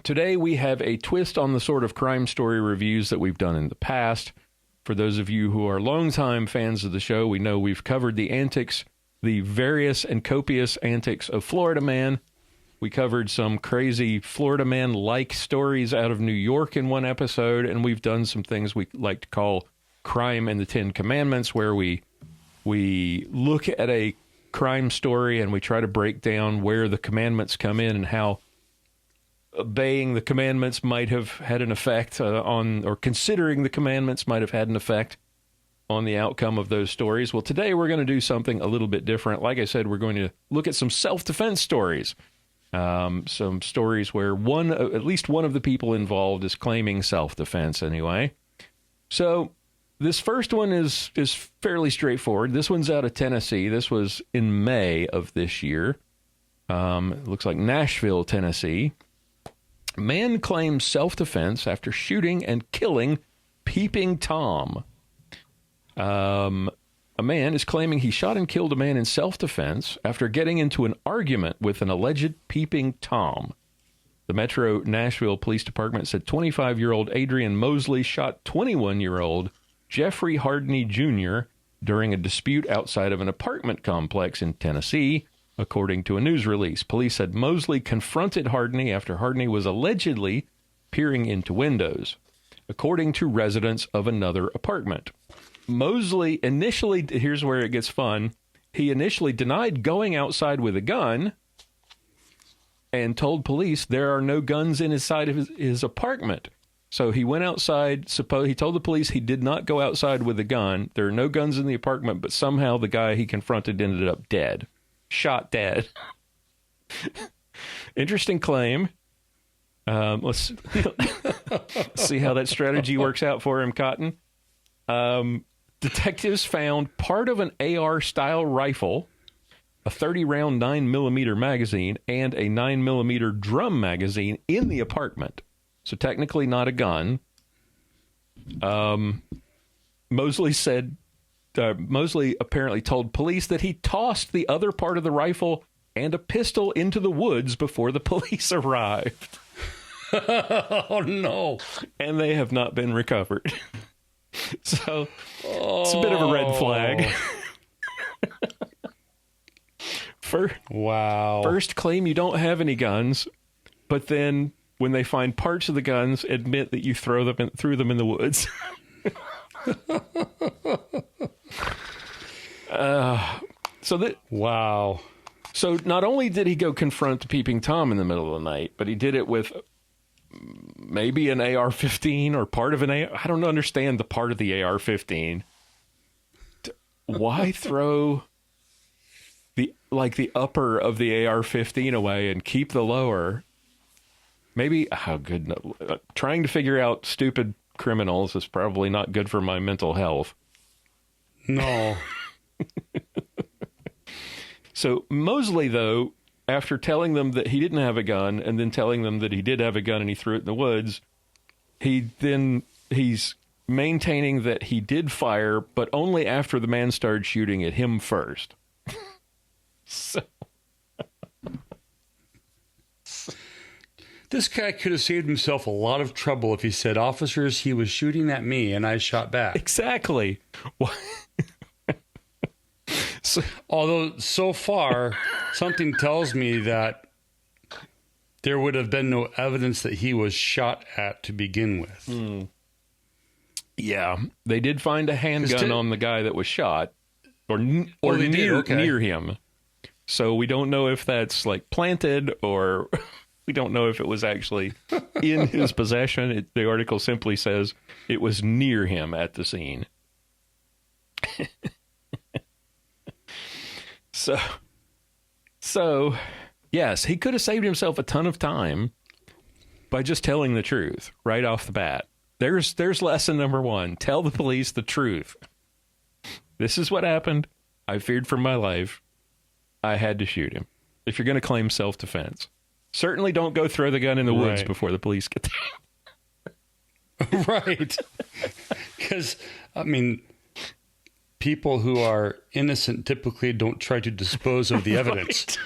Today we have a twist on the sort of crime story reviews that we've done in the past. For those of you who are longtime fans of the show, we know we've covered the antics, the various and copious antics of Florida Man. We covered some crazy Florida Man-like stories out of New York in one episode, and we've done some things we like to call crime and the Ten Commandments, where we look at a crime story and we try to break down where the commandments come in and how obeying the commandments might have had an effect or considering the commandments might have had an effect on the outcome of those stories. Well, today we're going to do something a little bit different. Like I said, we're going to look at some self-defense stories. Some stories where at least one of the people involved is claiming self-defense anyway. So this first one is fairly straightforward. This one's out of Tennessee. This was in May of this year. It looks like Nashville, Tennessee. Man claims self-defense after shooting and killing Peeping Tom. A man is claiming he shot and killed a man in self-defense after getting into an argument with an alleged Peeping Tom. The Metro Nashville Police Department said 25-year-old Adrian Mosley shot 21-year-old Jeffrey Hardney Jr. during a dispute outside of an apartment complex in Tennessee, according to a news release. Police said Mosley confronted Hardney after Hardney was allegedly peering into windows, according to residents of another apartment. Mosley initially, here's where it gets fun, he initially denied going outside with a gun and told police there are no guns inside of his apartment. So he went outside, he told the police he did not go outside with a gun. There are no guns in the apartment, but somehow the guy he confronted ended up dead. Shot dead. Interesting claim. Let's see how that strategy works out for him, Cotton. Detectives found part of an AR-style rifle, a 30-round 9mm magazine, and a 9mm drum magazine in the apartment. So technically not a gun. Mosley apparently told police that he tossed the other part of the rifle and a pistol into the woods before the police arrived. Oh, no. And they have not been recovered. So it's a bit of a red flag. First claim you don't have any guns, but then when they find parts of the guns, admit that you threw them in the woods. Wow. So not only did he go confront the Peeping Tom in the middle of the night, but he did it with maybe an AR-15 or part of an AR. I don't understand the part of the AR-15. Why throw the upper of the AR-15 away and keep the lower? Maybe, trying to figure out stupid criminals is probably not good for my mental health. No. So Mosley, though, after telling them that he didn't have a gun and then telling them that he did have a gun and he threw it in the woods, he's maintaining that he did fire, but only after the man started shooting at him first. So this guy could have saved himself a lot of trouble if he said, "Officers, he was shooting at me and I shot back." Exactly. Although so far, something tells me that there would have been no evidence that he was shot at to begin with. Yeah, they did find a handgun on the guy that was shot, or near him. So we don't know if that's like planted, or we don't know if it was actually in his possession. The article simply says it was near him at the scene. So, yes, he could have saved himself a ton of time by just telling the truth right off the bat. There's lesson number one. Tell the police the truth. This is what happened. I feared for my life. I had to shoot him. If you're going to claim self-defense, certainly don't go throw the gun in the woods before the police get there. Right. Because, I mean, people who are innocent typically don't try to dispose of the evidence.